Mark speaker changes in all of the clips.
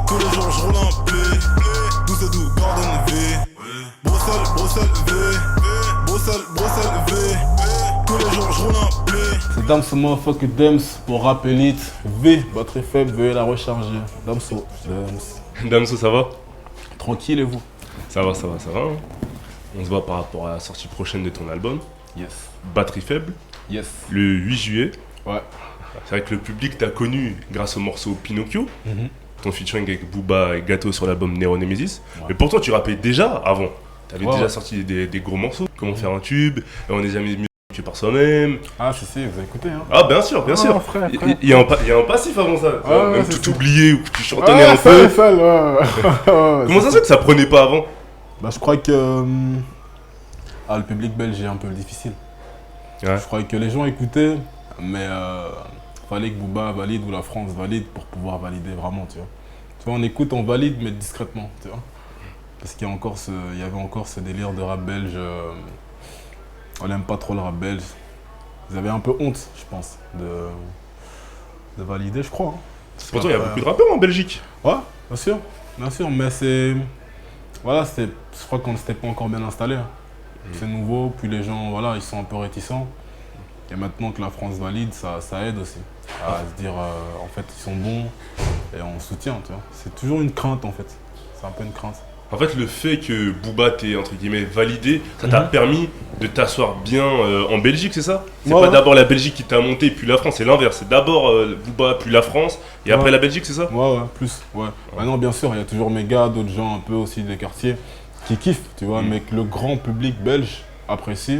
Speaker 1: Tous les jours je roule un P. 12 et 12, Gordon V. Bruxelles, Bruxelles V. Bruxelles, Bruxelles V. Tous les jours je roule un P.
Speaker 2: C'est Damso motherfucker Dems pour Rap Elite. V, batterie faible, veuillez la recharger. Damso, Dems.
Speaker 3: Damso, ça va?
Speaker 2: Tranquille et vous?
Speaker 3: Ça va, ça va, ça va. Hein. On se voit par rapport à la sortie prochaine de ton album.
Speaker 2: Yes.
Speaker 3: Batterie faible,
Speaker 2: Yes.
Speaker 3: le 8 juillet.
Speaker 2: Ouais.
Speaker 3: C'est vrai que le public t'a connu grâce au morceau Pinocchio, ton featuring avec Booba et Gato sur l'album Nero Nemesis.
Speaker 2: Ouais.
Speaker 3: Mais pourtant, tu rappais déjà avant. T'avais
Speaker 2: Ouais,
Speaker 3: déjà
Speaker 2: ouais.
Speaker 3: sorti des gros morceaux. Comment faire un tube, on n'est jamais mieux que par soi-même.
Speaker 2: Ah, si, vous avez écouté, hein?
Speaker 3: Ah, bien sûr, bien sûr.
Speaker 2: Frère.
Speaker 3: Il y a un passif avant ça.
Speaker 2: Ouais,
Speaker 3: Même
Speaker 2: c'est
Speaker 3: tout
Speaker 2: ça.
Speaker 3: oublié ou que tu chantonnais un peu. Comment ça se fait que ça prenait pas avant?
Speaker 2: Bah, je crois que. Le public belge est un peu difficile.
Speaker 3: Ouais.
Speaker 2: Je crois que les gens écoutaient, mais fallait que Booba valide ou la France valide pour pouvoir valider vraiment, tu vois. Tu vois, on écoute, on valide, mais discrètement, tu vois. Parce qu'il y a avait encore ce délire de rap belge. On n'aime pas trop le rap belge. Ils avaient un peu honte, je pense, de valider, je crois. Hein.
Speaker 3: Pourtant, il y a beaucoup de rappeurs en Belgique.
Speaker 2: Ouais, bien sûr, mais c'est. Voilà, je crois qu'on ne s'était pas encore bien installé. Hein. C'est nouveau, puis les gens, voilà, ils sont un peu réticents. Et maintenant que la France valide, ça aide aussi à se dire, en fait, ils sont bons et on soutient, tu vois. C'est toujours une crainte, en fait. C'est un peu une crainte.
Speaker 3: En fait, le fait que Booba t'ait, entre guillemets, validé, ça t'a permis de t'asseoir bien en Belgique, c'est ça? C'est
Speaker 2: Ouais,
Speaker 3: pas
Speaker 2: ouais.
Speaker 3: d'abord la Belgique qui t'a monté, puis la France, c'est l'inverse. C'est d'abord Booba, puis la France, et après
Speaker 2: Ouais.
Speaker 3: la Belgique, c'est ça?
Speaker 2: Ouais, plus, ouais. Maintenant, bien sûr, il y a toujours mes gars, d'autres gens un peu aussi des quartiers qui kiffent, tu vois, mais que le grand public belge apprécie,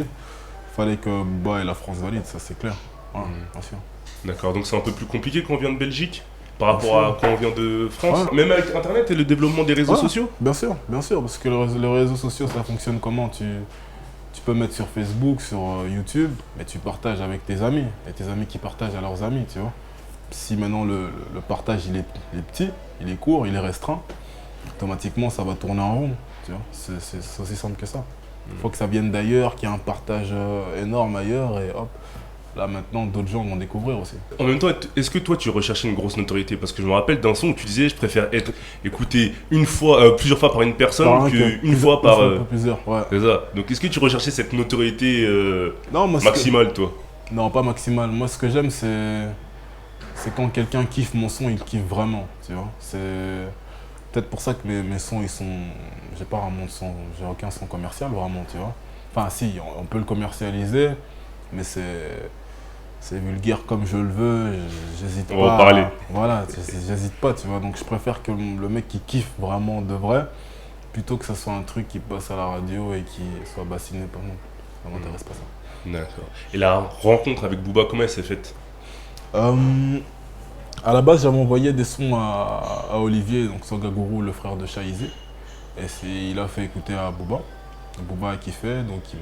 Speaker 2: fallait que Booba et la France valident, ça c'est clair. Ouais, bien sûr.
Speaker 3: D'accord, donc c'est un peu plus compliqué quand on vient de Belgique par rapport
Speaker 2: sûr.
Speaker 3: à quand on vient de France.
Speaker 2: Ouais.
Speaker 3: Même avec Internet et le développement des réseaux
Speaker 2: Ouais,
Speaker 3: sociaux.
Speaker 2: Bien sûr, parce que les réseaux sociaux, ça fonctionne comment? Tu peux mettre sur Facebook, sur YouTube, mais tu partages avec tes amis, et tes amis qui partagent à leurs amis, tu vois. Si maintenant le partage il est petit, il est court, il est restreint, automatiquement ça va tourner en rond, tu vois. C'est aussi simple que ça. Il faut que ça vienne d'ailleurs, qu'il y ait un partage énorme ailleurs, et hop, là maintenant d'autres gens vont découvrir aussi.
Speaker 3: En même temps, est-ce que toi tu recherchais une grosse notoriété? Parce que je me rappelle d'un son où tu disais je préfère être écouté plusieurs fois par une personne qu'une fois par.
Speaker 2: Plusieurs, ouais.
Speaker 3: C'est ça. Donc est-ce que tu recherchais cette notoriété
Speaker 2: Non, moi,
Speaker 3: maximale, toi?
Speaker 2: Non, pas maximal. Moi, ce que j'aime, c'est quand quelqu'un kiffe mon son, il kiffe vraiment, tu vois. C'est peut-être pour ça que mes sons, ils sont. J'ai pas vraiment de son, j'ai aucun son commercial vraiment, tu vois. Enfin, si, on peut le commercialiser, mais c'est vulgaire comme je le veux, j'hésite pas.
Speaker 3: On va en parler.
Speaker 2: Voilà, j'hésite pas, tu vois. Donc, je préfère que le mec qui kiffe vraiment de vrai, plutôt que ça soit un truc qui passe à la radio et qui soit bassiné par nous. Ça m'intéresse pas ça.
Speaker 3: D'accord. Et la rencontre avec Booba, comment elle s'est faite?
Speaker 2: À la base, j'avais envoyé des sons à Olivier, donc Sangagourou, le frère de Chaïzé. Et il a fait écouter à Booba. Booba a kiffé, donc il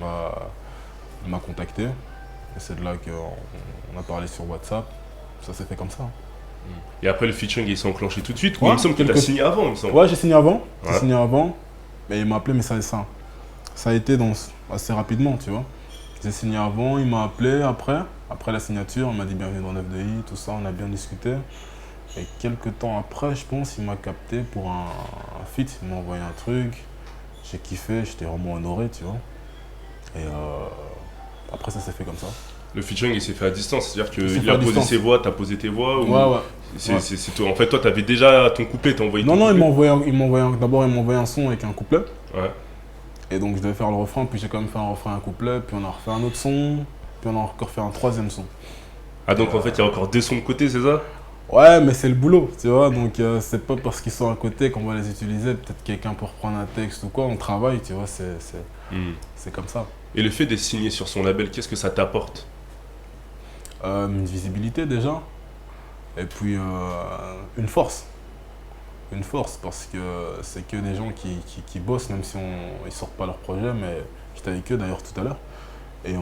Speaker 2: m'a contacté. Et c'est de là qu'on a parlé sur WhatsApp. Ça s'est fait comme ça.
Speaker 3: Et après le featuring il s'est enclenché tout de suite?
Speaker 2: Ouais,
Speaker 3: Il me semble que tu as signé avant, il me semble.
Speaker 2: Ouais, j'ai signé avant.
Speaker 3: Ouais.
Speaker 2: J'ai signé avant. Mais il m'a appelé, mais ça a été assez rapidement, tu vois. J'ai signé avant, il m'a appelé après la signature, il m'a dit bienvenue dans 9 de I, tout ça, on a bien discuté. Et quelques temps après, je pense, il m'a capté pour un feat, il m'a envoyé un truc, j'ai kiffé, j'étais vraiment honoré, tu vois. Et après, ça s'est fait comme ça.
Speaker 3: Le featuring il s'est fait à distance, c'est-à-dire
Speaker 2: Il s'est
Speaker 3: qu'il
Speaker 2: fait
Speaker 3: a
Speaker 2: à
Speaker 3: posé
Speaker 2: distance.
Speaker 3: ses voix, t'as posé tes voix ou...
Speaker 2: Ouais.
Speaker 3: C'est toi. En fait, toi, t'avais déjà ton couplet, t'as envoyé ton
Speaker 2: Non,
Speaker 3: couplet.
Speaker 2: d'abord, il m'a envoyé un son avec un couplet.
Speaker 3: Ouais.
Speaker 2: Et donc, je devais faire le refrain, puis j'ai quand même fait un refrain, un couplet, puis on a refait un autre son, puis on a encore fait un troisième son.
Speaker 3: Ah, donc en fait, il y a encore deux sons de côté, c'est ça?
Speaker 2: Ouais, mais c'est le boulot, tu vois, donc c'est pas parce qu'ils sont à côté qu'on va les utiliser, peut-être quelqu'un pour prendre un texte ou quoi, on travaille, tu vois, c'est comme ça.
Speaker 3: Et le fait d'être signé sur son label, qu'est-ce que ça t'apporte?
Speaker 2: Une visibilité déjà, et puis une force. Une force, parce que c'est que des gens qui bossent, même si ils sortent pas leur projet, mais j'étais avec eux d'ailleurs tout à l'heure, et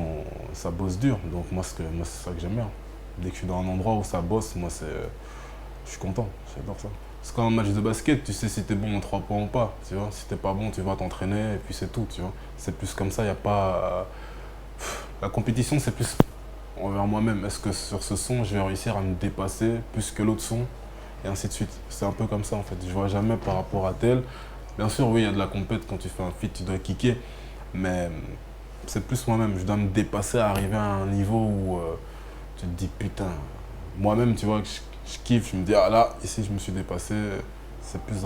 Speaker 2: ça bosse dur, donc moi c'est ça que j'aime bien. Dès que je suis dans un endroit où ça bosse, je suis content, j'adore ça. C'est comme un match de basket, tu sais si t'es bon en 3 points ou pas, tu vois. Si t'es pas bon, tu vas t'entraîner et puis c'est tout, tu vois. C'est plus comme ça, il n'y a pas... La compétition, c'est plus envers moi-même. Est-ce que sur ce son, je vais réussir à me dépasser plus que l'autre son et ainsi de suite. C'est un peu comme ça en fait. Je vois jamais par rapport à tel. Bien sûr, oui, il y a de la compète quand tu fais un feat, tu dois kicker, mais c'est plus moi-même. Je dois me dépasser, arriver à un niveau où tu te dis putain, moi-même, tu vois, que je kiffe, je me dis ah là, ici je me suis dépassé, c'est plus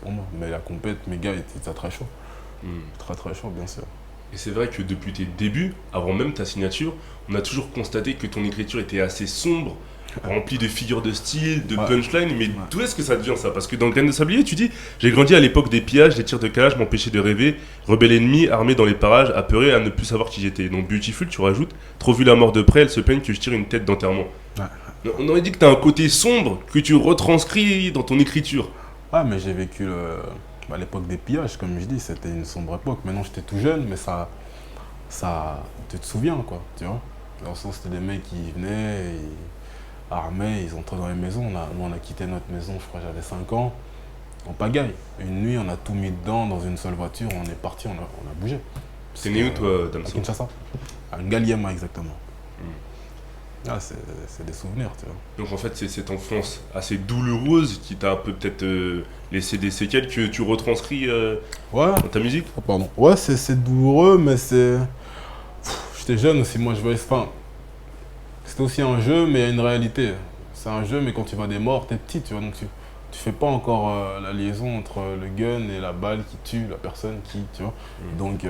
Speaker 2: pour moi. Mais la compète, mes gars, étaient très chaud. Très très chaud, bien sûr.
Speaker 3: Et c'est vrai que depuis tes débuts, avant même ta signature, on a toujours constaté que ton écriture était assez sombre, remplie de figures de style, de punchline, mais d'où est-ce que ça devient ça? Parce que dans Graines de Sablier, tu dis « J'ai grandi à l'époque des pillages, des tirs de calage m'empêchaient de rêver, rebelle ennemi, armé dans les parages, apeuré à ne plus savoir qui j'étais. » Donc Beautiful, tu rajoutes « Trop vu la mort de près, elle se plaigne que je tire une tête d'enterrement. » On aurait dit que tu as un côté sombre que tu retranscris dans ton écriture.
Speaker 2: Ah, mais j'ai vécu à l'époque des pillages, comme je dis, c'était une sombre époque. Maintenant, j'étais tout jeune, mais ça, tu te souviens, quoi, tu vois. Dans le sens, c'était des mecs qui venaient, armés, ils entraient dans les maisons. Nous, on a quitté notre maison, je crois que j'avais 5 ans, en pagaille. Une nuit, on a tout mis dedans dans une seule voiture, on est parti, on a bougé.
Speaker 3: C'est né où, toi, Damso?
Speaker 2: À Kinshasa. À Ngaliema, exactement. Ah, c'est des souvenirs, tu vois.
Speaker 3: Donc en fait, c'est cette enfance assez douloureuse qui t'a un peu peut-être laissé des séquelles que tu retranscris dans ta musique.
Speaker 2: Oh, pardon. Ouais, c'est douloureux, mais c'est... J'étais jeune aussi, moi je voyais... Enfin, c'était aussi un jeu, mais il y a une réalité. C'est un jeu, mais quand tu vois des morts, t'es petit, tu vois, donc tu fais pas encore la liaison entre le gun et la balle qui tue la personne qui, tu vois. Donc,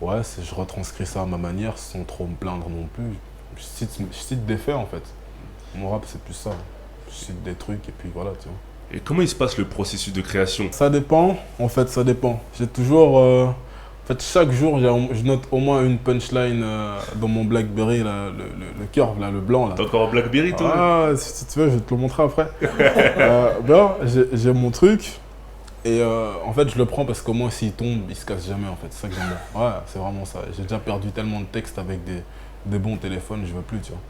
Speaker 2: ouais, je retranscris ça à ma manière, sans trop me plaindre non plus. Je cite des faits en fait. Mon rap c'est plus ça. Je cite des trucs et puis voilà, tu vois.
Speaker 3: Et comment il se passe le processus de création?
Speaker 2: Ça dépend, en fait ça dépend. J'ai toujours... en fait chaque jour je note au moins une punchline dans mon Blackberry, là, le curve, là, le blanc. Là.
Speaker 3: T'as encore un Blackberry toi?
Speaker 2: Ah, si tu veux, je vais te le montrer après. J'ai mon truc. Et en fait je le prends parce qu'au moins s'il tombe, il se casse jamais en fait. C'est ça que j'aime bien. Ouais, c'est vraiment ça. J'ai déjà perdu tellement de textes avec des bons téléphones, je veux plus, tu vois.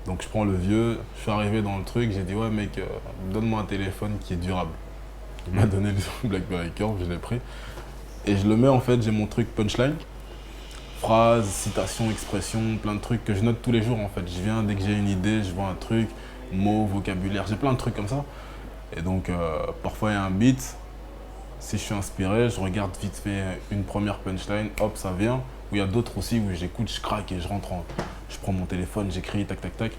Speaker 2: Donc je prends le vieux, je suis arrivé dans le truc, j'ai dit ouais mec, donne-moi un téléphone qui est durable. Il m'a donné le Blackberry Curve, je l'ai pris. Et je le mets en fait, j'ai mon truc punchline, phrases, citations, expressions, plein de trucs que je note tous les jours en fait. Je viens dès que j'ai une idée, je vois un truc, mots, vocabulaire, j'ai plein de trucs comme ça. Et donc parfois il y a un beat, si je suis inspiré, je regarde vite fait une première punchline, hop ça vient. Où il y a d'autres aussi où j'écoute, je craque et je je prends mon téléphone, j'écris, tac tac tac.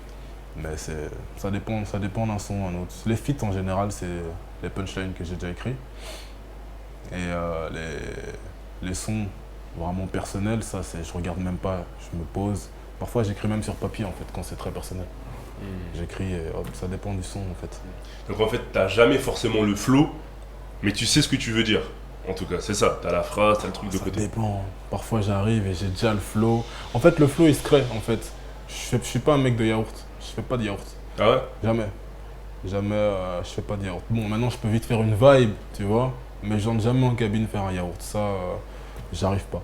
Speaker 2: Mais ça dépend d'un son à un autre. Les feats en général, c'est les punchlines que j'ai déjà écrits. Et les sons vraiment personnels, ça je regarde même pas, je me pose. Parfois j'écris même sur papier en fait quand c'est très personnel. J'écris et hop, ça dépend du son en fait.
Speaker 3: Donc en fait, t'as jamais forcément le flow, mais tu sais ce que tu veux dire. En tout cas, c'est ça, t'as la phrase, t'as le truc de côté.
Speaker 2: Ça dépend. Parfois j'arrive et j'ai déjà le flow. En fait, le flow il se crée en fait. Je suis pas un mec de yaourt. Je fais pas de yaourt. Ah ouais? Jamais. Jamais, je fais pas de yaourt. Bon, maintenant je peux vite faire une vibe, tu vois. Mais j'entre jamais en cabine faire un yaourt. Ça, j'arrive pas.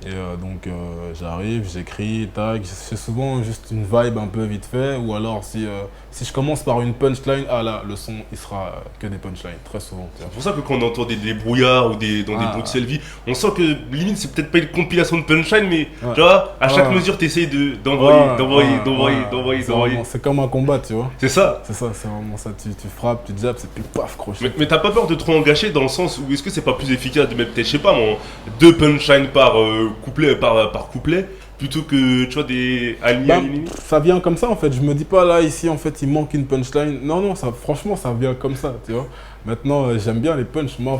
Speaker 2: Et donc j'arrive, j'écris, tac, c'est souvent juste une vibe un peu vite fait, ou alors si je commence par une punchline, ah là, le son il sera que des punchlines, très souvent.
Speaker 3: C'est pour ça que quand on entend des brouillards ou dans des Bruxelles Vie, on sent que limite c'est peut-être pas une compilation de punchline, mais tu vois, à chaque mesure t'essayes d'envoyer.
Speaker 2: C'est comme un combat, tu vois.
Speaker 3: C'est ça.
Speaker 2: C'est ça, c'est vraiment ça, tu frappes, tu jabbes, c'est puis paf, crochet.
Speaker 3: Mais t'as pas peur de trop engager dans le sens où est-ce que c'est pas plus efficace de mettre peut-être, je sais pas moi, 2 punchlines par couplet par couplet plutôt que tu vois des alignés.
Speaker 2: Ça vient comme ça en fait, je me dis pas là ici en fait il manque une punchline. Non, ça, franchement ça vient comme ça, tu vois. Maintenant j'aime bien les punchs. Moi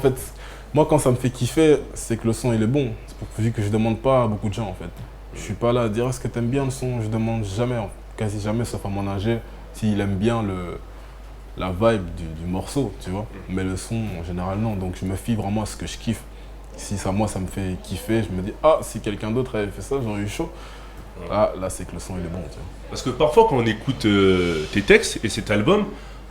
Speaker 2: quand ça me fait kiffer, c'est que le son il est bon. C'est vu que je demande pas à beaucoup de gens en fait. Je suis pas là à dire est-ce que t'aimes bien le son, je demande jamais, quasi jamais sauf à mon ingé s'il aime bien la vibe du morceau, tu vois. Mais le son en général non, donc je me fie vraiment à ce que je kiffe. Si ça, moi, ça me fait kiffer, je me dis, ah, si quelqu'un d'autre avait fait ça, j'aurais eu chaud. Là, c'est que le son, il est bon. Tu vois.
Speaker 3: Parce que parfois, quand on écoute tes textes et cet album,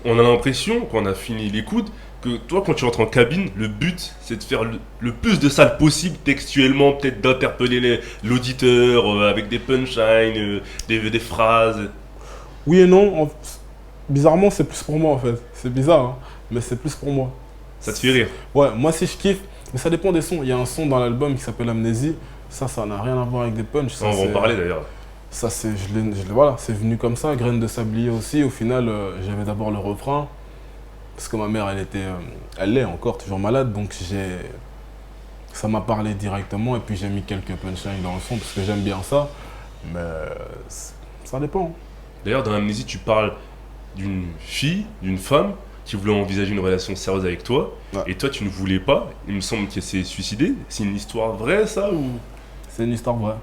Speaker 3: on a l'impression, quand on a fini l'écoute, que toi, quand tu rentres en cabine, le but, c'est de faire le plus de salles possible textuellement, peut-être d'interpeller l'auditeur avec des punchlines, des phrases.
Speaker 2: Oui et non. Bizarrement, c'est plus pour moi, en fait. C'est bizarre, hein, mais c'est plus pour moi.
Speaker 3: Ça te fait rire?
Speaker 2: Ouais, moi, si je kiffe, mais ça dépend des sons. Il y a un son dans l'album qui s'appelle Amnésie. Ça n'a rien à voir avec des punchs.
Speaker 3: On va en parler d'ailleurs.
Speaker 2: Ça, voilà, c'est venu comme ça. Graines de Sablier aussi. Au final, j'avais d'abord le refrain. parce que ma mère, elle est encore toujours malade, donc ça m'a parlé directement et puis j'ai mis quelques punchlines dans le son parce que j'aime bien ça, mais ça dépend.
Speaker 3: D'ailleurs, dans Amnésie, tu parles d'une fille, d'une femme qui voulait envisager une relation sérieuse avec toi, et toi tu ne voulais pas. Il me semble qu'elle s'est suicidée. C'est une histoire vraie, ça, ou...
Speaker 2: C'est une histoire vraie,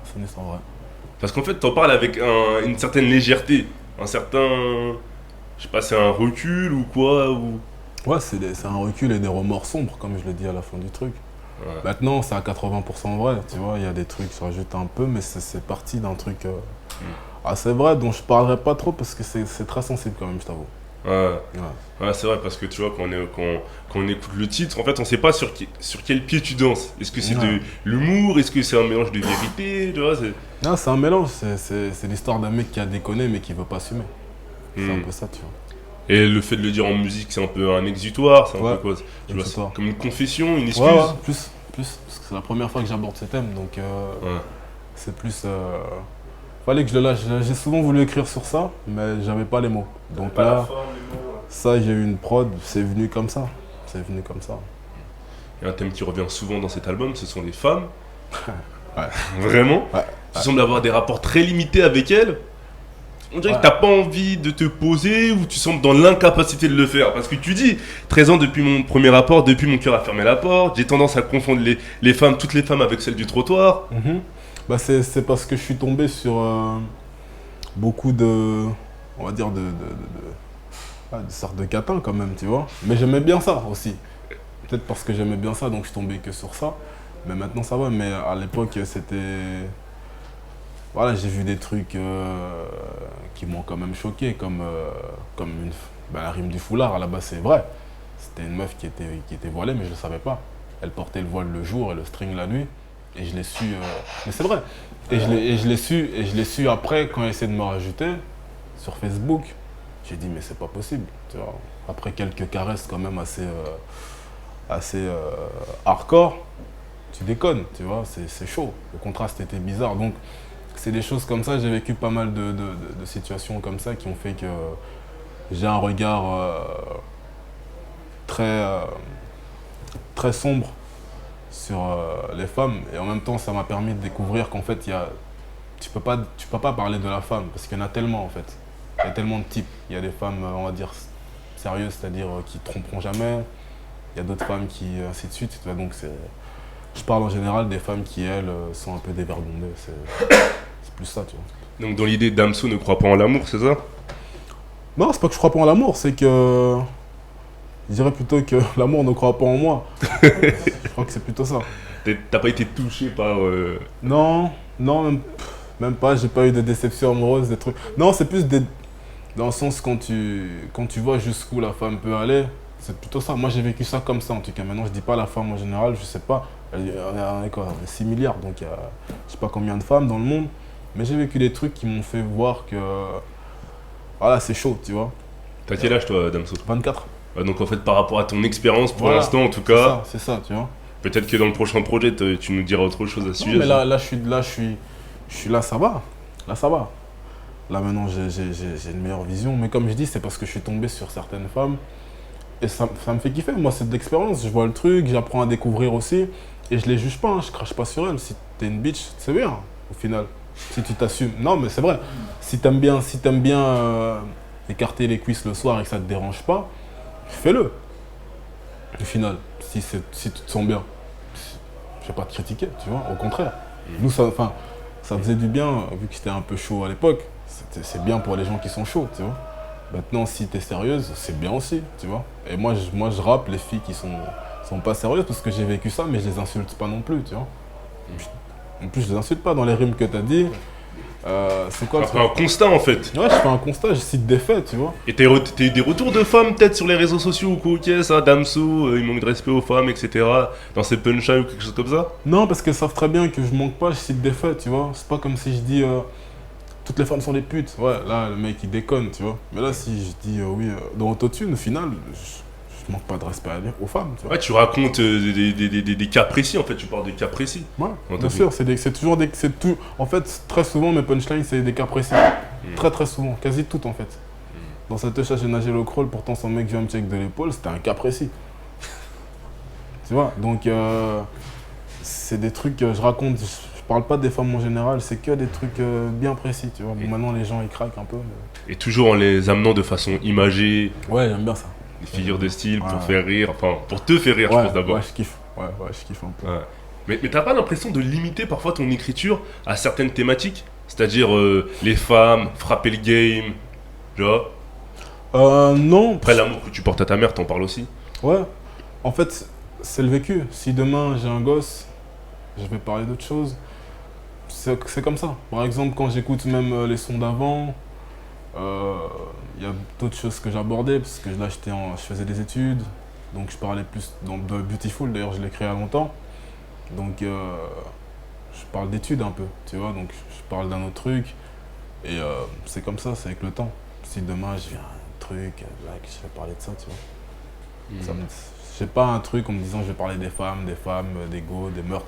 Speaker 3: Parce qu'en fait, t'en parles avec une certaine légèreté, un certain... Je sais pas, c'est un recul ou quoi ou...
Speaker 2: Ouais, c'est un recul et des remords sombres, comme je l'ai dit à la fin du truc.
Speaker 3: Ouais.
Speaker 2: Maintenant, c'est à 80% vrai, tu vois, il y a des trucs qui se rajoutent un peu, mais c'est parti d'un truc assez vrai dont je parlerai pas trop parce que c'est très sensible quand même, je t'avoue.
Speaker 3: Ouais, c'est vrai, parce que tu vois, quand on écoute le titre, en fait, on sait pas sur quel pied tu danses. Est-ce que c'est de l'humour? Est-ce que c'est un mélange de vérité? Tu vois,
Speaker 2: non, c'est un mélange, c'est l'histoire d'un mec qui a déconné mais qui veut pas assumer. C'est un peu ça, tu vois.
Speaker 3: Et le fait de le dire en musique, c'est un peu un exutoire, c'est un peu quoi? Tu vois, c'est comme une confession, une excuse?
Speaker 2: Ouais, plus, parce que c'est la première fois que j'aborde ce thème, donc c'est plus... Fallait que je le lâche. J'ai souvent voulu écrire sur ça, mais j'avais pas les mots. Donc
Speaker 3: pas
Speaker 2: là,
Speaker 3: la forme, les mots,
Speaker 2: ça, j'ai eu une prod, c'est venu comme ça.
Speaker 3: Et un thème qui revient souvent dans cet album, ce sont les femmes.
Speaker 2: Ouais.
Speaker 3: Vraiment?
Speaker 2: Ouais.
Speaker 3: Tu sembles avoir des rapports très limités avec elles. On dirait que t'as pas envie de te poser ou tu sembles dans l'incapacité de le faire. Parce que tu dis, 13 ans depuis mon premier rapport, depuis mon cœur a fermé la porte, j'ai tendance à confondre les femmes, toutes les femmes avec celles du trottoir.
Speaker 2: Bah c'est parce que je suis tombé sur beaucoup de, on va dire, de sortes de catins quand même, tu vois. Mais j'aimais bien ça aussi. Peut-être parce que j'aimais bien ça, donc je suis tombé que sur ça. Mais maintenant ça va, mais à l'époque c'était... Voilà, j'ai vu des trucs qui m'ont quand même choqué, comme la rime du foulard, à la base c'est vrai. C'était une meuf qui était voilée, mais je ne le savais pas. Elle portait le voile le jour et le string la nuit. Et je l'ai su, mais c'est vrai. Et je l'ai su après quand elle essaie de me rajouter sur Facebook. J'ai dit mais c'est pas possible. Tu vois. Après quelques caresses quand même assez hardcore, tu déconnes, tu vois, c'est chaud. Le contraste était bizarre. Donc c'est des choses comme ça. J'ai vécu pas mal de situations comme ça qui ont fait que j'ai un regard très sombre sur les femmes, et en même temps ça m'a permis de découvrir qu'en fait tu peux pas parler de la femme parce qu'il y en a tellement en fait. Il y a tellement de types. Il y a des femmes on va dire sérieuses, c'est-à-dire qui tromperont jamais. Il y a d'autres femmes qui ainsi de suite. Donc je parle en général des femmes qui elles sont un peu dévergondées. C'est plus ça, tu vois.
Speaker 3: Donc dans l'idée, Damso ne croit pas en l'amour, c'est ça?
Speaker 2: Non, c'est pas que je crois pas en l'amour, c'est que je dirais plutôt que l'amour ne croit pas en moi. Je crois que c'est plutôt ça.
Speaker 3: T'as pas été touché par...
Speaker 2: Non, même pas, j'ai pas eu de déception amoureuse, des trucs. Non, c'est plus dans le sens quand tu vois jusqu'où la femme peut aller, c'est plutôt ça. Moi j'ai vécu ça comme ça en tout cas. Maintenant je dis pas la femme en général, je sais pas. On est quoi, on est 6 milliards, donc il y a je sais pas combien de femmes dans le monde. Mais j'ai vécu des trucs qui m'ont fait voir que voilà, c'est chaud, tu vois.
Speaker 3: T'as quel âge toi, Damso?
Speaker 2: 24.
Speaker 3: Donc en fait par rapport à ton expérience pour l'instant en tout cas...
Speaker 2: C'est ça, tu vois.
Speaker 3: Peut-être que dans le prochain projet tu nous diras autre chose à ce sujet.
Speaker 2: Mais là je suis là, ça va. Là ça va. Là maintenant j'ai une meilleure vision. Mais comme je dis, c'est parce que je suis tombé sur certaines femmes. Et ça me fait kiffer. Moi c'est de l'expérience. Je vois le truc, j'apprends à découvrir aussi. Et je les juge pas, hein. Je crache pas sur elles. Si t'es une bitch, c'est bien au final. Si tu t'assumes. Non mais c'est vrai. Si t'aimes bien écarter les cuisses le soir et que ça te dérange pas, fais-le. Au final, si tu te sens bien, je vais pas te critiquer, tu vois, au contraire. Nous, ça faisait du bien, vu que c'était un peu chaud à l'époque. C'est bien pour les gens qui sont chauds, tu vois. Maintenant, si tu es sérieuse, c'est bien aussi, tu vois. Et moi, je rappe les filles qui sont pas sérieuses parce que j'ai vécu ça, mais je les insulte pas non plus, tu vois. En plus, je les insulte pas dans les rimes que tu as dit. C'est quoi
Speaker 3: un constat en fait.
Speaker 2: Ouais, je fais un constat, je cite des faits, tu vois.
Speaker 3: Et t'as eu des retours de femmes peut-être sur les réseaux sociaux ou quoi, ok, ça, Damso, il manque de respect aux femmes, etc. Dans ses punchlines ou quelque chose comme ça?
Speaker 2: Non, parce qu'elles savent très bien que je manque pas, je cite des faits, tu vois. C'est pas comme si je dis toutes les femmes sont des putes. Ouais, là, le mec il déconne, tu vois. Mais là, si je dis oui, dans Autotune, au final, je manque pas de respect aux femmes, tu vois.
Speaker 3: Ouais, tu racontes des cas précis en fait, tu parles des cas précis.
Speaker 2: Ouais, bien sûr, c'est toujours en fait, très souvent mes punchlines c'est des cas précis. Très souvent, quasi toutes en fait. Dans cette tâche, j'ai nagé le crawl, pourtant son mec vient me check de l'épaule, c'était un cas précis. Tu vois, donc c'est des trucs que je raconte, je parle pas des femmes en général, c'est que des trucs bien précis, tu vois. Bon, maintenant les gens ils craquent un peu.
Speaker 3: Et toujours en les amenant de façon imagée,
Speaker 2: Ouais, j'aime bien ça.
Speaker 3: des figures de style pour
Speaker 2: Ouais.
Speaker 3: faire rire, enfin pour te faire rire, je pense d'abord.
Speaker 2: Ouais, je kiffe. Ouais, je kiffe un peu.
Speaker 3: Ouais. Mais t'as pas l'impression de limiter parfois ton écriture à certaines thématiques? C'est-à-dire les femmes, frapper le game, tu vois?
Speaker 2: Non.
Speaker 3: Après l'amour que tu portes à ta mère, t'en parles aussi.
Speaker 2: Ouais. En fait, c'est le vécu. Si demain j'ai un gosse, je vais parler d'autre chose. C'est comme ça. Par exemple, quand j'écoute même les sons d'avant, il y a d'autres choses que j'abordais parce que là je faisais des études, donc je parlais plus de Beautiful. D'ailleurs, je l'ai créé il y a longtemps. Donc je parle d'études un peu, tu vois. Donc je parle d'un autre truc et c'est comme ça, c'est avec le temps. Si demain je viens un truc, là, que je vais parler de ça, tu vois. J'ai pas un truc en me disant je vais parler des femmes, d'ego, des meurtres.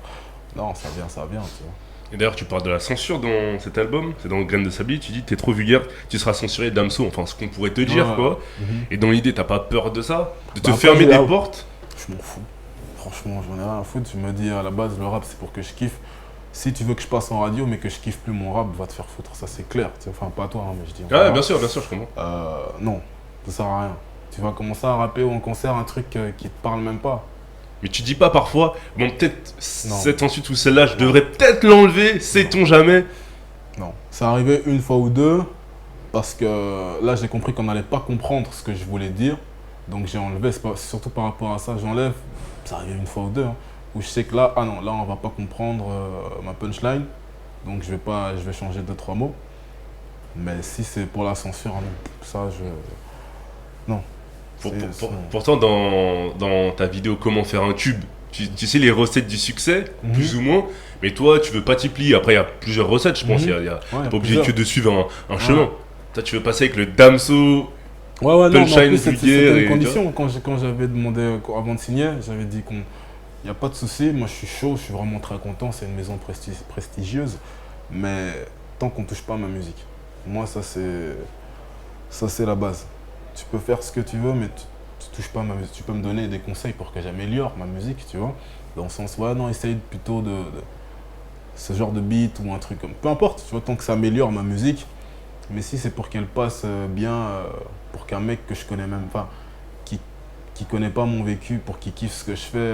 Speaker 2: Non, ça vient, tu vois.
Speaker 3: Et d'ailleurs, tu parles de la censure dans cet album, c'est dans Graines de Sablier, tu dis t'es trop vulgaire, tu seras censuré Damso, enfin ce qu'on pourrait te dire
Speaker 2: Ouais.
Speaker 3: quoi.
Speaker 2: Mhm.
Speaker 3: Et dans l'idée, t'as pas peur de ça? De te
Speaker 2: Bah,
Speaker 3: fermer
Speaker 2: après,
Speaker 3: des
Speaker 2: là-
Speaker 3: portes?
Speaker 2: Je m'en fous. Franchement, j'en ai rien à foutre. Je me dis à la base, le rap c'est pour que je kiffe. Si tu veux que je passe en radio mais que je kiffe plus mon rap, va te faire foutre, ça c'est clair. Tu sais, enfin, pas toi, hein, mais je dis.
Speaker 3: Ah, bien sûr, je comprends.
Speaker 2: Non, ça sert à rien. Tu vas commencer à rapper ou en concert un truc qui te parle même pas.
Speaker 3: Mais tu dis pas parfois, bon, peut-être
Speaker 2: Non.
Speaker 3: cette insulte ou celle-là, je devrais peut-être l'enlever, sait-on jamais?
Speaker 2: Non. C'est arrivé une fois ou deux parce que là j'ai compris qu'on n'allait pas comprendre ce que je voulais dire. Donc j'ai enlevé, c'est surtout par rapport à ça, j'enlève. Ça arrive une fois ou deux, hein, où je sais que là, ah non, là on va pas comprendre ma punchline. Donc je vais changer 2-3 mots. Mais si c'est pour la censure, non. Ça je. Non.
Speaker 3: Pourtant, dans ta vidéo Comment faire un tube, tu sais les recettes du succès,
Speaker 2: Mhm.
Speaker 3: plus ou moins, mais toi, tu veux pas t'y plier. Après, il y a plusieurs recettes, je pense.
Speaker 2: Mhm.
Speaker 3: T'es
Speaker 2: Ouais,
Speaker 3: pas obligé
Speaker 2: plusieurs.
Speaker 3: que de suivre un chemin. Toi, tu veux passer avec le Damso.
Speaker 2: Ouais, non, mais en
Speaker 3: Punchline
Speaker 2: plus,
Speaker 3: vulgaire
Speaker 2: c'était
Speaker 3: et-
Speaker 2: une condition. Quand j'avais demandé, avant de signer, j'avais dit qu'il n'y a pas de souci, moi je suis chaud, je suis vraiment très content, c'est une maison prestigieuse, mais tant qu'on ne touche pas à ma musique. Moi, ça c'est la base. Tu peux faire ce que tu veux, mais tu touches pas à ma musique. Tu peux me donner des conseils pour que j'améliore ma musique, tu vois. Dans le sens, ouais, non, essaye plutôt de ce genre de beat ou un truc comme. Peu importe, tu vois, tant que ça améliore ma musique. Mais si c'est pour qu'elle passe bien, pour qu'un mec que je connais même pas, qui connaît pas mon vécu, pour qu'il kiffe ce que je fais,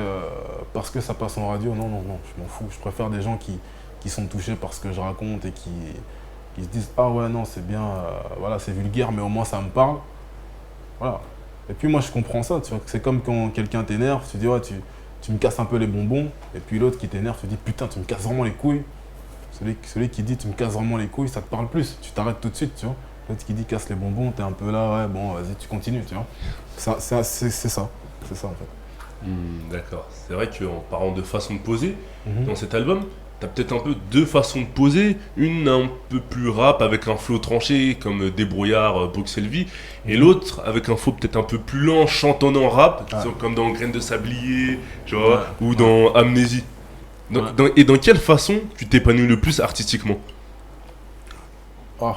Speaker 2: parce que ça passe en radio, non, je m'en fous. Je préfère des gens qui sont touchés par ce que je raconte et qui se disent ah ouais non c'est bien, voilà c'est vulgaire mais au moins ça me parle. Voilà. Et puis moi je comprends ça, tu vois, c'est comme quand quelqu'un t'énerve, tu dis ouais tu me casses un peu les bonbons, et puis l'autre qui t'énerve, tu dis putain tu me casses vraiment les couilles. Celui qui dit tu me casses vraiment les couilles, ça te parle plus, tu t'arrêtes tout de suite, tu vois. L'autre qui dit casse les bonbons, t'es un peu là, ouais bon vas-y tu continues, tu vois. C'est ça en fait.
Speaker 3: D'accord. C'est vrai qu'en parlant de façon de poser,
Speaker 2: Mhm.
Speaker 3: dans cet album, t'as peut-être un peu deux façons de poser. Une un peu plus rap avec un flow tranché comme Débrouillard, Bruxelles Vie, et l'autre avec un flow peut-être un peu plus lent, chantonnant rap,
Speaker 2: Ouais.
Speaker 3: comme dans Graines de Sablier, tu vois,
Speaker 2: Ouais.
Speaker 3: ou dans Amnésie. Et dans quelle façon tu t'épanouis le plus artistiquement?
Speaker 2: Ah,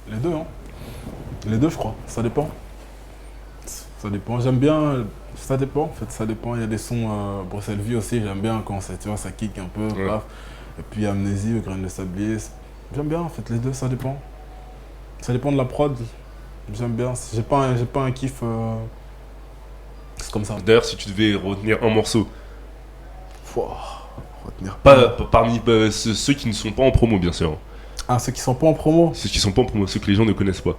Speaker 2: les deux, hein. Les deux, je crois. Ça dépend. Ça dépend. J'aime bien. Ça dépend, en fait. Ça dépend. Il y a des sons Bruxelles Vie aussi. J'aime bien quand tu vois, ça kick un peu.
Speaker 3: Ouais.
Speaker 2: Paf. Et puis Amnésie, Graines de Sablier. J'aime bien, en fait. Les deux, ça dépend. Ça dépend de la prod. J'aime bien. J'ai pas un kiff. C'est comme ça.
Speaker 3: D'ailleurs, si tu devais retenir un morceau,
Speaker 2: Pouah, retenir.
Speaker 3: parmi ceux qui ne sont pas en promo, bien sûr.
Speaker 2: Ah, ceux qui sont pas en promo.
Speaker 3: Ceux qui sont pas en promo, ceux que les gens ne connaissent pas.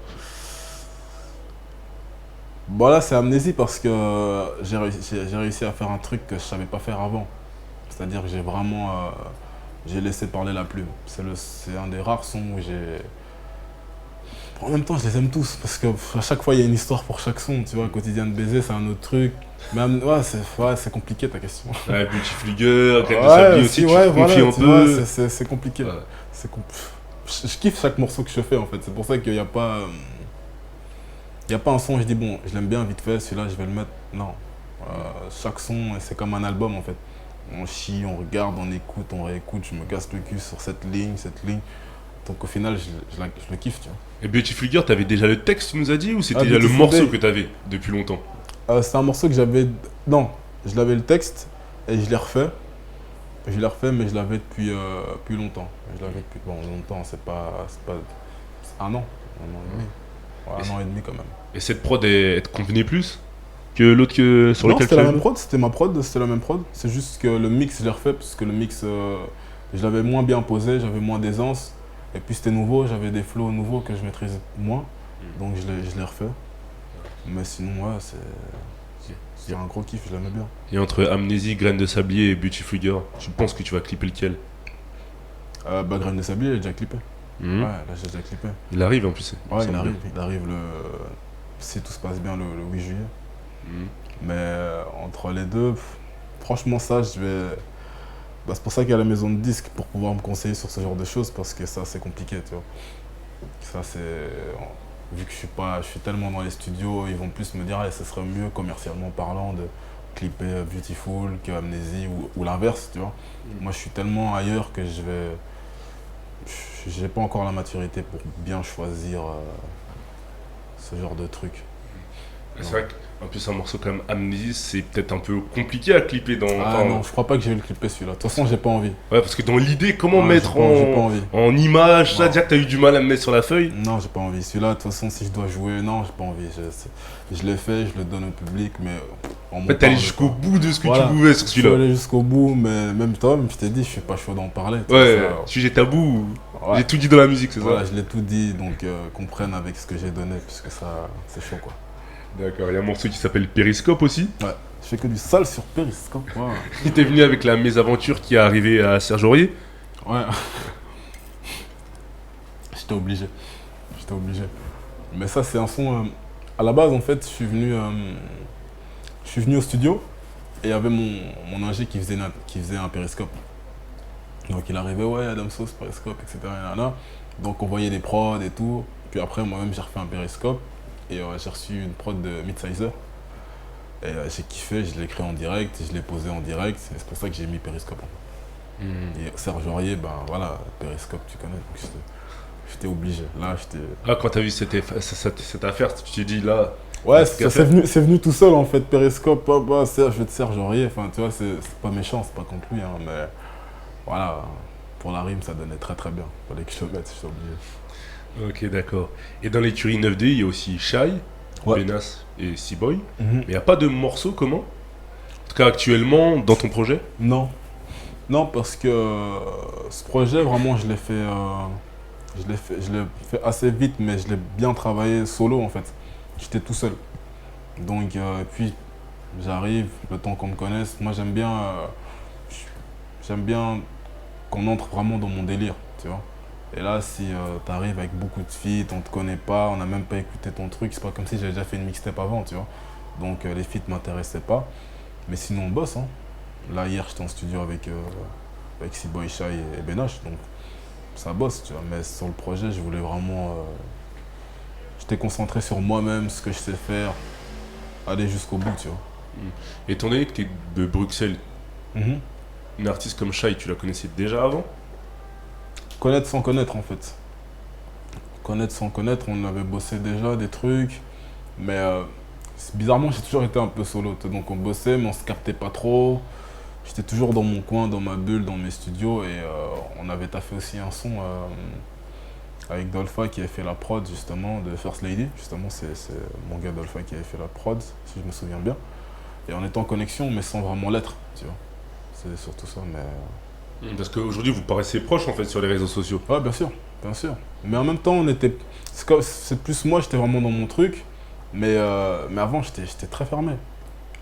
Speaker 2: Bon là c'est Amnésie parce que j'ai réussi à faire un truc que je savais pas faire avant. C'est-à-dire que j'ai laissé parler la plume. C'est un des rares sons où j'ai... En même temps je les aime tous parce que à chaque fois il y a une histoire pour chaque son. Tu vois, Quotidien de baiser c'est un autre truc. Mais c'est compliqué ta question.
Speaker 3: Ouais, Beauty Flugger, Graines de Sablier aussi, tu te confies un
Speaker 2: tu
Speaker 3: peu.
Speaker 2: vois, c'est compliqué.
Speaker 3: Ouais.
Speaker 2: Je kiffe chaque morceau que je fais en fait. C'est pour ça qu'il n'y a pas... Il n'y a pas un son, je dis bon, je l'aime bien vite fait, celui-là je vais le mettre. Non. Chaque son, c'est comme un album en fait. On chie, on regarde, on écoute, on réécoute, je me casse le cul sur cette ligne. Donc au final, je le kiffe, tu vois.
Speaker 3: Et Beautiful Girl, t'avais déjà le texte, tu nous as dit, ou c'était
Speaker 2: Ah,
Speaker 3: déjà le
Speaker 2: Beautiful
Speaker 3: morceau
Speaker 2: Day.
Speaker 3: que t'avais depuis longtemps?
Speaker 2: C'est un morceau que j'avais... Non, je l'avais le texte et je l'ai refait. Je l'ai refait, mais je l'avais depuis longtemps. Je l'avais depuis... Bon, longtemps, c'est pas... C'est un an. Un an et demi. Ouais, un an et demi quand même.
Speaker 3: Et cette prod, elle te convenait plus que l'autre sur
Speaker 2: Non,
Speaker 3: lequel
Speaker 2: c'était
Speaker 3: tu
Speaker 2: la
Speaker 3: l'as
Speaker 2: même
Speaker 3: joué?
Speaker 2: prod, c'était ma prod, c'était la même prod. C'est juste que le mix, je l'ai refait parce que le mix, je l'avais moins bien posé, j'avais moins d'aisance. Et puis c'était nouveau, j'avais des flows nouveaux que je maîtrisais moins. Donc je l'ai refait. Mais sinon, ouais, c'est un gros kiff, je l'aimais bien.
Speaker 3: Et entre Amnésie, Graines de Sablier et Beautiful Girl, tu penses que tu vas clipper lequel?
Speaker 2: Graines de Sablier, il est déjà clippé.
Speaker 3: Mhm.
Speaker 2: Ouais, là j'ai déjà clippé.
Speaker 3: Il arrive en plus.
Speaker 2: Ouais,
Speaker 3: ça me
Speaker 2: il arrive si tout se passe bien, le 8 juillet.
Speaker 3: Mhm.
Speaker 2: Mais entre les deux, franchement, ça, c'est pour ça qu'il y a la maison de disques, pour pouvoir me conseiller sur ce genre de choses, parce que ça, c'est compliqué, tu vois. Ça, c'est... Vu que je suis tellement dans les studios, ils vont plus me dire, ce serait mieux, commercialement parlant, de clipper Beautiful que Amnésie, ou l'inverse, tu vois. Moi, je suis tellement ailleurs que j'ai pas encore la maturité pour bien choisir ce genre de truc.
Speaker 3: C'est vrai qu'en plus un morceau comme Amnésie, c'est peut-être un peu compliqué à clipper dans...
Speaker 2: Non, je crois pas que je vais le clipper celui-là. De toute façon, j'ai pas envie.
Speaker 3: Ouais, parce que dans l'idée, comment
Speaker 2: Ouais,
Speaker 3: mettre
Speaker 2: j'ai pas envie.
Speaker 3: en image, ça,
Speaker 2: Ouais.
Speaker 3: déjà que t'as eu du mal à me mettre sur la feuille.
Speaker 2: Non, j'ai pas envie. Celui-là, de toute façon, si je dois jouer, non, j'ai pas envie. Je l'ai fait, je le donne au public, mais
Speaker 3: En fait, t'es allé jusqu'au bout de ce que
Speaker 2: Voilà.
Speaker 3: tu pouvais sur
Speaker 2: Je suis
Speaker 3: celui-là.
Speaker 2: allé jusqu'au bout, mais même toi, je t'ai dit, je suis pas chaud d'en parler. tu
Speaker 3: Ouais,
Speaker 2: vois, ça.
Speaker 3: sujet tabou,
Speaker 2: Ouais.
Speaker 3: j'ai tout dit dans la musique, c'est
Speaker 2: Voilà,
Speaker 3: ça?
Speaker 2: je l'ai tout dit, donc comprenne avec ce que j'ai donné, puisque ça, c'est chaud, quoi.
Speaker 3: D'accord, il y a un morceau qui s'appelle Périscope aussi.
Speaker 2: Ouais, je fais que du sale sur Periscope. Ouais.
Speaker 3: Il était venu avec la mésaventure qui est arrivée à Serge Aurier.
Speaker 2: Ouais. J'étais obligé. Mais ça, c'est un son. À la base, en fait, je suis venu au studio et il y avait mon ingé qui faisait un périscope. Donc il arrivait, ouais, Adam Sauce, périscope, etc. Nanana. Donc on voyait des prods et tout. Puis après, moi-même, j'ai refait un périscope et j'ai reçu une prod de Midsizer. Et j'ai kiffé, je l'ai créé en direct, je l'ai posé en direct. Et c'est pour ça que j'ai mis périscope. Et Serge Aurier, ben voilà, périscope, tu connais. Donc j'étais obligé. Là, j'étais.
Speaker 3: Ah, quand t'as vu cette affaire, tu t'es dit là.
Speaker 2: Ouais,
Speaker 3: c'est
Speaker 2: c'est venu tout seul en fait, Périscope, je vais te Serge Aurier, enfin tu vois, c'est pas méchant, c'est pas contre lui, hein, mais voilà, pour la rime ça donnait très très bien, fallait que je le mette, j'étais obligé.
Speaker 3: Ok, d'accord. Et dans l'écurie 9D, il y a aussi Shai,
Speaker 2: Ouais.
Speaker 3: Benas et C-Boy. Mais il n'y a pas de morceau commun? En tout cas, actuellement, dans ton projet?
Speaker 2: Non, non parce que ce projet vraiment je l'ai fait assez vite, mais je l'ai bien travaillé solo en fait, j'étais tout seul. Donc puis j'arrive, le temps qu'on me connaisse, moi j'aime bien qu'on entre vraiment dans mon délire, tu vois. Et là, si t'arrives avec beaucoup de feats, on te connaît pas, on n'a même pas écouté ton truc, c'est pas comme si j'avais déjà fait une mixtape avant, tu vois. Donc les feats m'intéressaient pas. Mais sinon, on bosse, hein. Là, hier, j'étais en studio avec C-Boy, Shai et Benache, donc ça bosse, tu vois. Mais sur le projet, je voulais vraiment... j'étais concentré sur moi-même, ce que je sais faire, aller jusqu'au bout, tu vois.
Speaker 3: Étant donné que tu es de Bruxelles, une artiste comme Shai, tu la connaissais déjà avant?
Speaker 2: Connaître sans connaître en fait. Connaître sans connaître, on avait bossé déjà des trucs, mais bizarrement j'ai toujours été un peu solo. Donc on bossait mais on se captait pas trop. J'étais toujours dans mon coin, dans ma bulle, dans mes studios et on avait taffé aussi un son avec Dolpha qui avait fait la prod justement de First Lady. Justement c'est mon gars Dolpha qui avait fait la prod, si je me souviens bien. Et on était en connexion mais sans vraiment l'être, tu vois. C'est surtout ça, mais...
Speaker 3: Parce qu'aujourd'hui, vous paraissez proches en fait sur les réseaux sociaux.
Speaker 2: Ouais, bien sûr, bien sûr. Mais en même temps, c'est plus moi, j'étais vraiment dans mon truc. Mais avant, j'étais très fermé.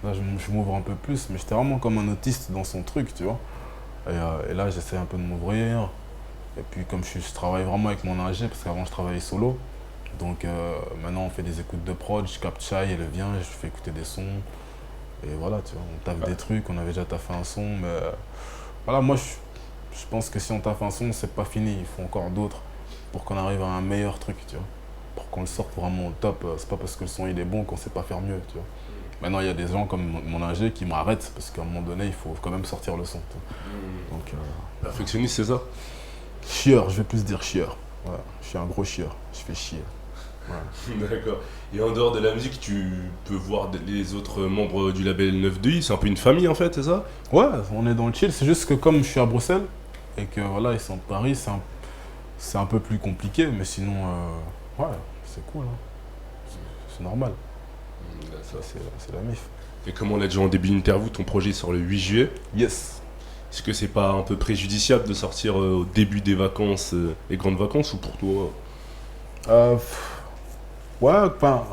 Speaker 2: Là, je m'ouvre un peu plus, mais j'étais vraiment comme un autiste dans son truc, tu vois. Et là, j'essaie un peu de m'ouvrir. Et puis, comme je travaille vraiment avec mon ingé, parce qu'avant, je travaillais solo. Donc, maintenant, on fait des écoutes de prod. Je capte Shai, elle vient, je fais écouter des sons. Et voilà, tu vois, on taffe des trucs. On avait déjà taffé un son, mais voilà, moi, je pense que si on taffe un son, c'est pas fini. Il faut encore d'autres pour qu'on arrive à un meilleur truc, tu vois. Pour qu'on le sorte vraiment au top. C'est pas parce que le son il est bon qu'on sait pas faire mieux, tu vois. Maintenant, il y a des gens comme mon ingé qui m'arrêtent parce qu'à un moment donné, il faut quand même sortir le son. Tu vois. Donc,
Speaker 3: Perfectionniste, c'est ça?
Speaker 2: chieur, je vais plus dire chieur. Ouais, je suis un gros chieur, je fais chier. Ouais.
Speaker 3: D'accord. Et en dehors de la musique, tu peux voir les autres membres du label 9-2i, c'est un peu une famille en fait, c'est ça?
Speaker 2: Ouais, on est dans le chill, c'est juste que comme je suis à Bruxelles et que voilà, ils sont de Paris, c'est un peu plus compliqué, mais sinon, ouais, c'est cool, hein. C'est normal, c'est la mif.
Speaker 3: Et comme on l'a dit en début d'interview, ton projet sort le 8 juillet.
Speaker 2: Yes.
Speaker 3: Est-ce que c'est pas un peu préjudiciable de sortir au début des vacances, les grandes vacances, ou pour toi?
Speaker 2: Ouais, enfin,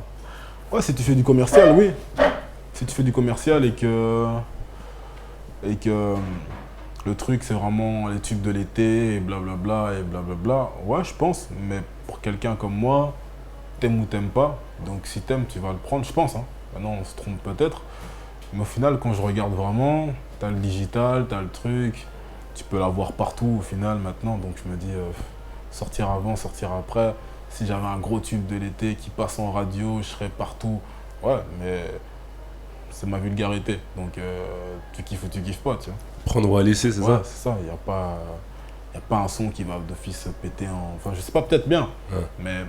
Speaker 2: ouais, si tu fais du commercial, oui. Si tu fais du commercial et que le truc c'est vraiment les tubes de l'été et blablabla, ouais, je pense. Mais pour quelqu'un comme moi, t'aimes ou t'aimes pas. Donc si t'aimes, tu vas le prendre, je pense. Hein. Maintenant, on se trompe peut-être. Mais au final, quand je regarde vraiment, t'as le digital, t'as le truc. Tu peux l'avoir partout au final maintenant. Donc je me dis, sortir avant, sortir après. Si j'avais un gros tube de l'été qui passe en radio, je serais partout. Ouais, mais c'est ma vulgarité. Donc tu kiffes ou tu kiffes pas, tu vois.
Speaker 3: Prendre ou à laisser, c'est
Speaker 2: Ouais,
Speaker 3: ça?
Speaker 2: c'est ça. Il n'y a pas un son qui va d'office péter en... Enfin, je sais pas, peut-être bien,
Speaker 3: Ouais.
Speaker 2: mais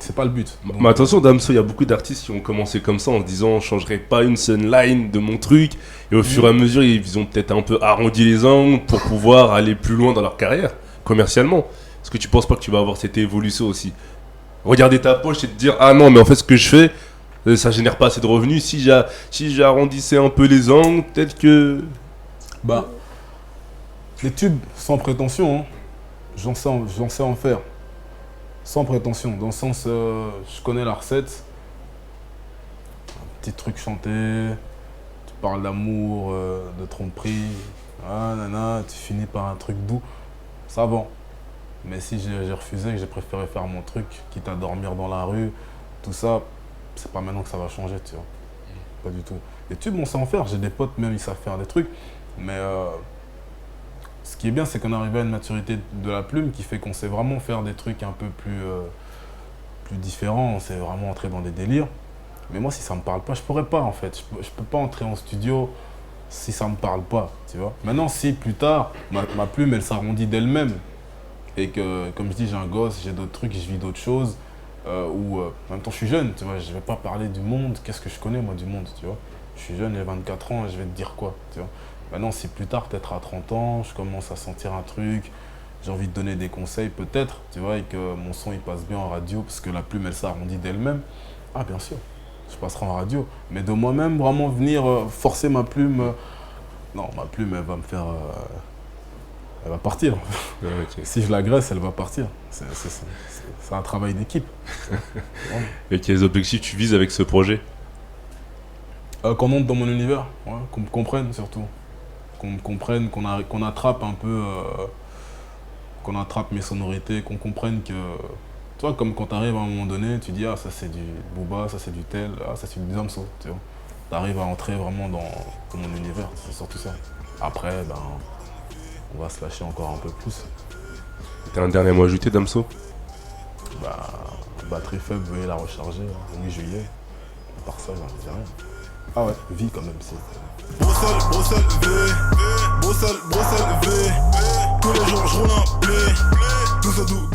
Speaker 2: c'est pas le but. Donc,
Speaker 3: Mais attention, Damso, il y a beaucoup d'artistes qui ont commencé comme ça en se disant je changerai pas une seule line de mon truc. Et au fur et à mesure, ils ont peut-être un peu arrondi les angles pour pouvoir aller plus loin dans leur carrière, commercialement. Est-ce que tu penses pas que tu vas avoir cette évolution aussi? Regarder ta poche et te dire ah non, mais en fait, ce que je fais, ça génère pas assez de revenus. Si j'arrondissais un peu les angles, peut-être que.
Speaker 2: bah, les tubes sans prétention, hein, j'en sais en faire. Sans prétention, dans le sens, je connais la recette. Un petit truc chanté, tu parles d'amour, de tromperie, ah, nana, tu finis par un truc doux, ça va. Mais si j'ai refusé, que j'ai préféré faire mon truc, quitte à dormir dans la rue, tout ça, c'est pas maintenant que ça va changer, tu vois. Pas du tout. Les tubes, on sait en faire, j'ai des potes même, ils savent faire des trucs, mais ce qui est bien, c'est qu'on est arrivé à une maturité de la plume qui fait qu'on sait vraiment faire des trucs un peu plus différents, on sait vraiment entrer dans des délires. Mais moi, si ça me parle pas, je pourrais pas en fait. Je peux pas entrer en studio si ça me parle pas, tu vois. Maintenant, si plus tard, ma plume, elle s'arrondit d'elle-même, et que, comme je dis, j'ai un gosse, j'ai d'autres trucs, je vis d'autres choses, ou en même temps, je suis jeune, tu vois, je vais pas parler du monde, qu'est-ce que je connais, moi, du monde, tu vois. Je suis jeune, j'ai 24 ans, et je vais te dire quoi, tu vois. Maintenant, si plus tard, peut-être à 30 ans, je commence à sentir un truc, j'ai envie de donner des conseils, peut-être, tu vois, et que mon son, il passe bien en radio, parce que la plume, elle s'arrondit d'elle-même, ah, bien sûr, je passerai en radio. Mais de moi-même, vraiment venir forcer ma plume, non, ma plume, elle va me faire... elle va partir.
Speaker 3: Okay.
Speaker 2: Si je l'agresse, elle va partir. C'est un travail d'équipe.
Speaker 3: Et quels objectifs tu vises avec ce projet?
Speaker 2: Qu'on monte dans mon univers, ouais, qu'on me comprenne surtout. Qu'on me comprenne, qu'on attrape un peu, qu'on attrape mes sonorités, qu'on comprenne que... Tu vois, comme quand tu arrives à un moment donné, tu dis ah ça c'est du Booba, ça c'est du tel, ah ça c'est du Damso, tu vois. Tu arrives à entrer vraiment dans mon univers, c'est surtout ça. Après, ben, on va se lâcher encore un peu plus.
Speaker 3: T'as un dernier mot à ajouter, Damso?
Speaker 2: Bah, batterie faible, veuillez la recharger, le 8 juillet. À part ça, j'ai rien. Ah ouais, vie quand même, c'est...
Speaker 1: Bruxelles, V, Bruxelles, V. Tous les jours, je roule un blé. Tout ça doux.